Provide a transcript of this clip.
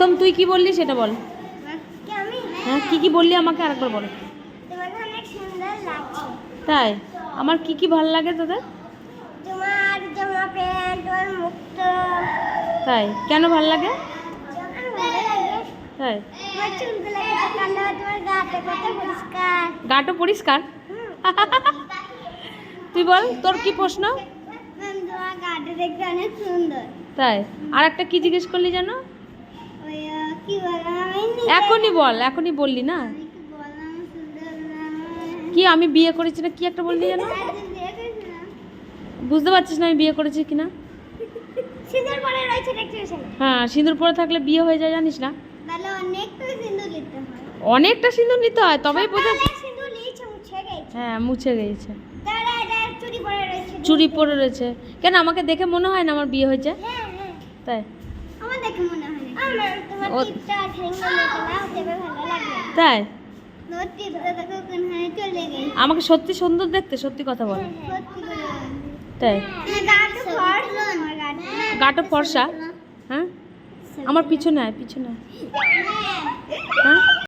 প্রথম তুই কি বললি সেটা বল। হ্যাঁ কি বললি আমাকে আরেকবার বল। তাই আমার কি ভালো লাগে তোদের? তোমার জামা প্যান্ট, তোমার মুক্তো। তাই কেন ভালো লাগে? তাই তোমার চুলগুলো কত কালো, তোমার গাটা কত পরিষ্কার। গাটা পরিষ্কার? তুই বল তোর কি প্রশ্ন? তোমার গাটা দেখতে অনেক সুন্দর। তাই আর একটা কি জিজ্ঞেস করলি জানো? ওই কি বললাম আমি? এখনই বললি না কি আমি বিয়ে করেছি না কি একটা বললি জানো? বুঝতে পারছিস না আমি বিয়ে করেছি কিনা? সিঁদুর পরে রয়েছে দেখতে পেয়েছেন? হ্যাঁ সিঁদুর পরে থাকলে বিয়ে হয়ে যায় জানিস না? তাহলে অনেকটা সিঁদুর নিতে হয়। অনেকটা সিঁদুর নিতে হয় তবেই বোঝা। সিঁদুর নিয়েছে, মুছে গেছে। হ্যাঁ মুছে গেছে। দাঁড়া এটা চুড়ি পরে রয়েছে। চুড়ি পরে রয়েছে কেন? আমাকে দেখে মনে হয় না আমার বিয়ে হয়েছে? হ্যাঁ হ্যাঁ তাই আমার দেখে মনে হয় না। আমার তোমার টিপটা ঠেঙ্গা লেগে নাও দেবে ভালো লাগবে। তাই তোর টিপটা দেখো কোনখানে চলে গেছে। আমাকে সত্যি সুন্দর দেখতে? সত্যি কথা বল। সত্যি করে। তাই গাটা ফর্সা, আমার গাটা। গাটা ফর্সা? হ্যাঁ আমার পিছনে আয় হ্যাঁ